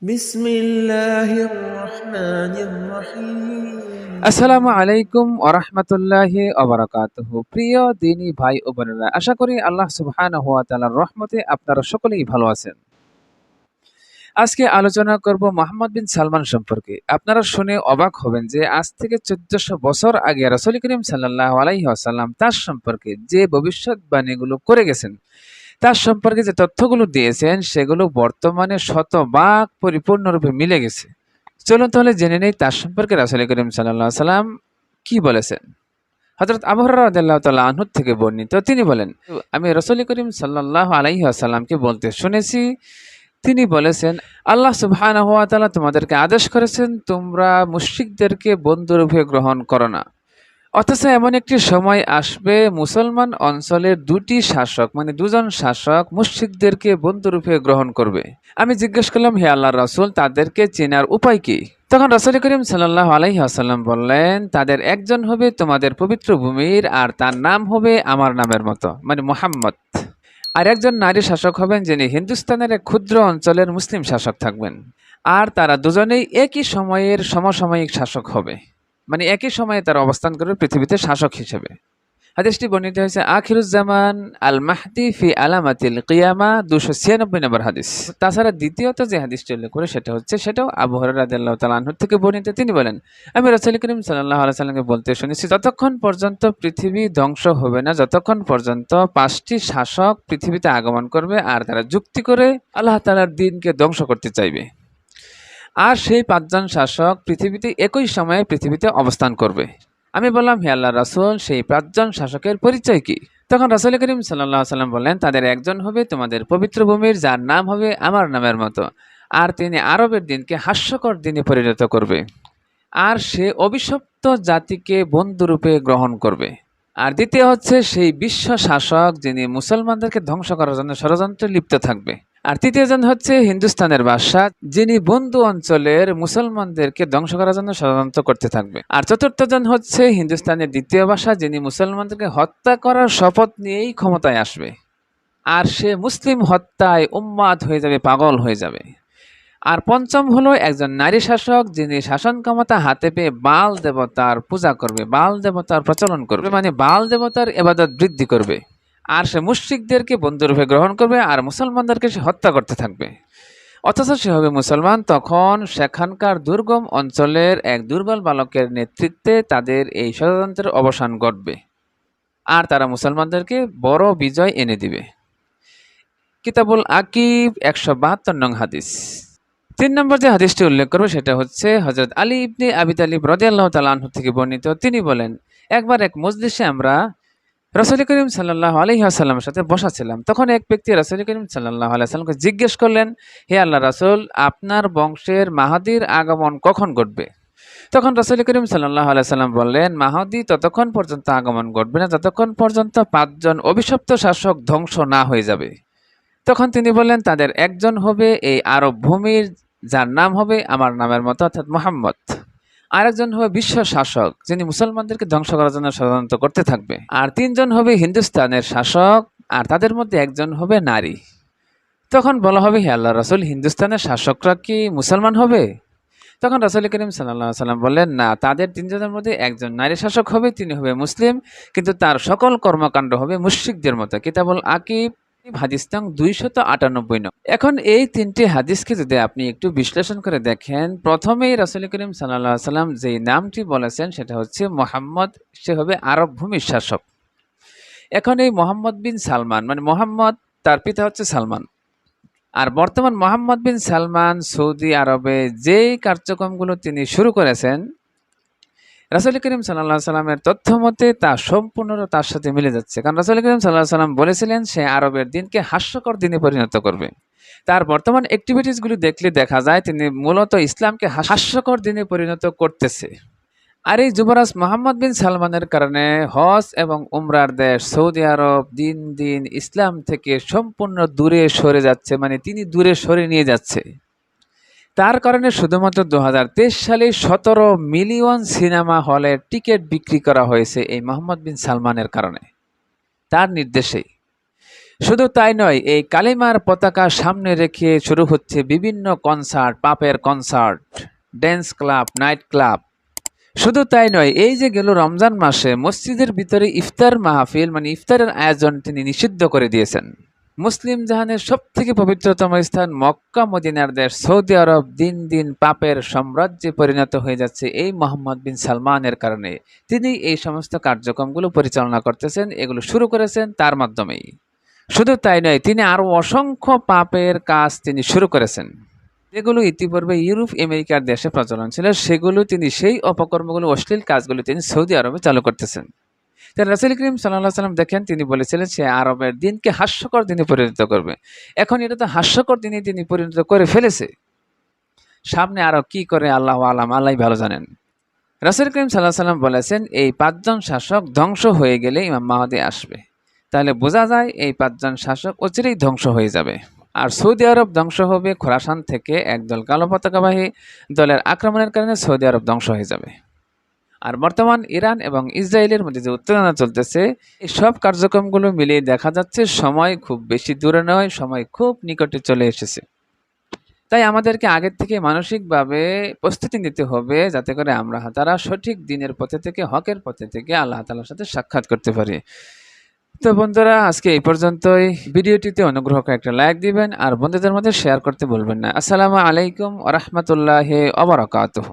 বিসমিল্লাহির রহমানির রহিম। আসসালামু আলাইকুম ওয়া রাহমাতুল্লাহি ওয়া বারাকাতুহু। প্রিয় দিনী ভাই ও বোনেরা, আশা করি আল্লাহ সুবহানাহু ওয়া তাআলার রহমতে আপনারা সকলেই ভালো আছেন। আজকে আলোচনা করব মুহাম্মদ বিন সালমান সম্পর্কে। আপনারা শুনে অবাক হবেন যে আজ থেকে 1400 বছর আগে রাসূল করিম সাল্লাল্লাহু আলাইহি ওয়াসাল্লাম তার সম্পর্কে যে ভবিষ্যৎবাণীগুলো করে গেছেন, তার সম্পর্কে যে তথ্যগুলো দিয়েছেন, সেগুলো বর্তমানে শতভাগ পরিপূর্ণরূপে মিলে গেছে। চলুন তাহলে জেনে নেই তার সম্পর্কে রাসূল করিম সাল্লাল্লাহু আলাইহি ওয়াসাল্লাম কি বলেছেন। হযরত আবু হুরায়রা রাদিয়াল্লাহু তাআলা আনহু থেকে বর্ণিত, তিনি বলেন, আমি রাসূল করিম সাল্লাল্লাহু আলাইহি ওয়াসাল্লামকে বলতে শুনেছি, তিনি বলেছেন, আল্লাহ সুবহানাহু ওয়া তাআলা তোমাদেরকে আদেশ করেছেন তোমরা মুশরিকদেরকে বন্ধুরূপে গ্রহণ করো না। অথচ এমন একটি সময় আসবে মুসলমান অঞ্চলের দুটি শাসক মানে দুজন শাসক মুশরিকদেরকে বন্ধুরূপে গ্রহণ করবে। আমি জিজ্ঞেস করলাম, হে আল্লাহর রাসূল, তাদেরকে চেনার উপায় কি? তখন রাসূল করিম সাল্লাল্লাহু আলাইহি ওয়াসাল্লাম বললেন, তাদের একজন হবে তোমাদের পবিত্র ভূমির আর তার নাম হবে আমার নামের মতো মানে মুহাম্মদ। আর একজন নারী শাসক হবেন যিনি হিন্দুস্তানের এক ক্ষুদ্র অঞ্চলের মুসলিম শাসক থাকবেন। আর তারা দুজনেই একই সময়ের সমসাময়িক শাসক হবে, মানে একই সময়ে তারা অবস্থান করবে পৃথিবীতে শাসক হিসেবে। হাদিসটি বর্ণিত হয়েছে আখিরুজ্জামান আল মাহদি ফি আলামাতিল কিয়ামা 296 নম্বর হাদিস। তাছাড়া দ্বিতীয়ত যে হাদিসটি উল্লেখ করে সেটাও আবু হুরায়রা রাদিয়াল্লাহু তাআলা আনহু থেকে বর্ণিত। তিনি বলেন, আমি রাসূল করিম সাল্লাল্লাহু আলাইহি সাল্লামকে বলতে শুনেছি, যতক্ষণ পর্যন্ত পৃথিবী ধ্বংস হবে না, যতক্ষণ পর্যন্ত 5টি শাসক পৃথিবীতে আগমন করবে আর তারা যুক্তি করে আল্লাহ তাআলার দ্বীনকে ধ্বংস করতে চাইবে। আর সেই 5জন শাসক পৃথিবীতে একই সময়ে পৃথিবীতে অবস্থান করবে। আমি বললাম, হে আল্লাহর রাসূল, সেই 5জন শাসকের পরিচয় কি? তখন রাসূল করিম সাল্লাল্লাহু আলাইহি সাল্লাম বললেন, তাদের একজন হবে তোমাদের পবিত্র ভূমির, যার নাম হবে আমার নামের মতো, আর তিনি আরবের দিনকে হাস্যকর দিনে পরিণত করবে, আর সে অভিশপ্ত জাতিকে বন্ধুরূপে গ্রহণ করবে। আর দ্বিতীয় হচ্ছে সেই বিশ্ব শাসক যিনি মুসলমানদেরকে ধ্বংস করার জন্য ষড়যন্ত্রে লিপ্ত থাকবে। আর তৃতীয়জন হচ্ছে হিন্দুস্তানের বাদশাহ, যিনি বন্ধু অঞ্চলের মুসলমানদেরকে ধ্বংস করার জন্য ষড়যন্ত্র করতে থাকবে। আর চতুর্থজন হচ্ছে হিন্দুস্তানের দ্বিতীয় বাদশাহ, যিনি মুসলমানদেরকে হত্যা করার শপথ নিয়েই ক্ষমতায় আসবে। আর সে মুসলিম হত্যায় উন্মাদ হয়ে যাবে, পাগল হয়ে যাবে। আর পঞ্চম হলো একজন নারী শাসক, যিনি শাসন ক্ষমতা হাতে পেয়ে বাল দেবতার পূজা করবে, বাল দেবতার প্রচলন করবে, মানে বাল দেবতার ইবাদত বৃদ্ধি করবে। আর সে মুশরিকদেরকে বন্ধুরূপে গ্রহণ করবে আর মুসলমানদেরকে সে হত্যা করতে থাকবে। অথচ সে হবে মুসলমান। তখন সেখানকার দুর্গম অঞ্চলের এক দুর্বল বালকের নেতৃত্বে তাদের এই ষড়যন্ত্রের অবসান ঘটবে আর তারা মুসলমানদেরকে বড় বিজয় এনে দিবে। কিতাবুল আকিব 172 নং হাদিস। 3 নম্বর যে হাদিসটি উল্লেখ করবে সেটা হচ্ছে হযরত আলী ইবনে আবি তালিব রাদিয়াল্লাহু তাআলা আনহু থেকে বর্ণিত। তিনি বলেন, একবার এক মজলিসে আমরা রাসূল করিম সাল্লাল্লাহু আলাইহি ওয়াসাল্লামের সাথে বসা ছিলাম। তখন এক ব্যক্তি রাসূল করিম সাল্লাল্লাহু আলাইহি ওয়াসাল্লামকে জিজ্ঞেস করলেন, হে আল্লাহর রাসূল, আপনার বংশের মাহদীর আগমন কখন ঘটবে? তখন রাসূল করিম সাল্লাল্লাহু আলাইহি ওয়াসাল্লাম বললেন, মাহদী ততক্ষণ পর্যন্ত আগমন ঘটবে না যতক্ষণ পর্যন্ত 5জন অভিশপ্ত শাসক ধ্বংস না হয়ে যাবে। তখন তিনি বললেন, তাদের একজন হবে এই আরব ভূমির, যার নাম হবে আমার নামের মতো অর্থাৎ মুহাম্মদ। আরেকজন হবে বিশ্ব শাসক, যিনি মুসলমানদেরকে ধ্বংস করার জন্য ষড়যন্ত্র করতে থাকবে। আর 3জন হবে হিন্দুস্তানের শাসক, আর তাদের মধ্যে একজন হবে নারী। তখন বলা হবে, হে আল্লাহর রাসূল, হিন্দুস্তানের শাসকরা কি মুসলমান হবে? তখন রাসূল করিম সাল্লাল্লাহু আলাইহি সাল্লাম বললেন, না, তাদের 3জনের মধ্যে একজন নারী শাসক হবে, তিনি হবে মুসলিম, কিন্তু তার সকল কর্মকাণ্ড হবে মুশরিকদের মতো। কিতাবুল আকিব হাদিস নং 298 নং। এখন এই 3টি হাদিসকে যদি আপনি একটু বিশ্লেষণ করে দেখেন, প্রথমেই রাসূল করিম সাল্লাল্লাহু আলাইহি সাল্লাম যেই নামটি বলেছেন সেটা হচ্ছে মুহাম্মদ, সে হবে আরব ভূমির শাসক। এখন এই মুহাম্মদ বিন সালমান মানে মুহাম্মদ, তার পিতা হচ্ছে সালমান। আর বর্তমান মুহাম্মদ বিন সালমান সৌদি আরবে যেই কার্যক্রমগুলো তিনি শুরু করেছেন, রাসূল করিম সাল্লাল্লাহু আলাইহি সাল্লামের তথ্য মতে তা সম্পূর্ণ তার সাথে মিলে যাচ্ছে। কারণ রাসূল করিম সাল্লাল্লাহু আলাইহি সাল্লাম বলেছিলেন সে আরবের দিনকে হাস্যকর দিনে পরিণত করবে। তার বর্তমান অ্যাক্টিভিটিসগুলো দেখলে দেখা যায় তিনি মূলত ইসলামকে হাস্যকর দিনে পরিণত করতেছে। আর এই যুবরাজ মুহাম্মদ বিন সালমানের কারণে হজ এবং উমরার দেশ সৌদি আরব দিন দিন ইসলাম থেকে সম্পূর্ণ দূরে সরে যাচ্ছে, মানে তিনি দূরে সরে নিয়ে যাচ্ছে। তার কারণে শুধুমাত্র 2023 সালে 17 মিলিয়ন সিনেমা হলের টিকিট বিক্রি করা হয়েছে এই মুহাম্মদ বিন সালমানের কারণে, তার নির্দেশেই। শুধু তাই নয়, এই কালিমার পতাকা সামনে রেখে শুরু হচ্ছে বিভিন্ন কনসার্ট, পাপের concert, dance club, night club. শুধু তাই নয়, এই যে গেল রমজান মাসে মসজিদের ভিতরে ইফতার মাহফিল মানে ইফতারের আয়োজন তিনি নিষিদ্ধ করে দিয়েছেন। মুসলিম জাহানের সব থেকে পবিত্রতম স্থান মক্কা মদিনার দেশ সৌদি আরব দিন দিন পাপের সাম্রাজ্যে পরিণত হয়ে যাচ্ছে এই মোহাম্মদ বিন সালমানের কারণে। তিনি এই সমস্ত কার্যক্রমগুলো পরিচালনা করতেছেন, এগুলো শুরু করেছেন তার মাধ্যমেই। শুধু তাই নয়, তিনি আরো অসংখ্য পাপের কাজ তিনি শুরু করেছেন, যেগুলো ইতিপূর্বে ইউরোপ আমেরিকার দেশে প্রচলন ছিল। সেগুলো তিনি সেই অপকর্মগুলো, অশ্লীল কাজগুলো তিনি সৌদি আরবে চালু করতেছেন। রাসূল করিম সাল্লাল্লাহু আলাইহি ওয়াসাল্লাম দেখেন, তিনি বলেছিলেন সে আরবের দিনকে হাস্যকর দিনে পরিণত করবে। এখন এটা তো হাস্যকর দিনে তিনি পরিণত করে ফেলেছে। সামনে আরো কি করে আল্লাহু আলাম, আল্লাহই ভালো জানেন। রাসূল করিম সাল্লাল্লাহু আলাইহি ওয়াসাল্লাম বলেছেন, এই ৫ জন শাসক ধ্বংস হয়ে গেলে ইমাম মাহদী আসবে। তাহলে বোঝা যায় এই ৫ জন শাসক অচিরেই ধ্বংস হয়ে যাবে। আর সৌদি আরব ধ্বংস হবে খোরাসান থেকে একদল কালো পতাকাবাহী দলের আক্রমণের কারণে সৌদি আরব ধ্বংস হয়ে যাবে। আর বর্তমান ইরান এবং ইসরায়েলের মধ্যে যে উত্তেজনা চলতেছে, এই সব কার্যক্রমগুলো মিলিয়ে দেখা যাচ্ছে সময় খুব বেশি দূরে নয়, সময় খুব নিকটে চলে এসেছে। তাই আমাদেরকে আগের থেকে মানসিকভাবে প্রস্তুতি নিতে হবে, যাতে করে আমরা তারা সঠিক দিনের পথে থেকে, হকের পথে থেকে আল্লাহ তাআলার সাথে সাক্ষাৎ করতে পারি। তো বন্ধুরা, আজকে এই পর্যন্তই। ভিডিওটিতে অনুগ্রহ করে একটা লাইক দিবেন আর বন্ধুদের মধ্যে শেয়ার করতে ভুলবেন না। আসসালামু আলাইকুম ওয়া রাহমাতুল্লাহি ওয়া বারাকাতুহু।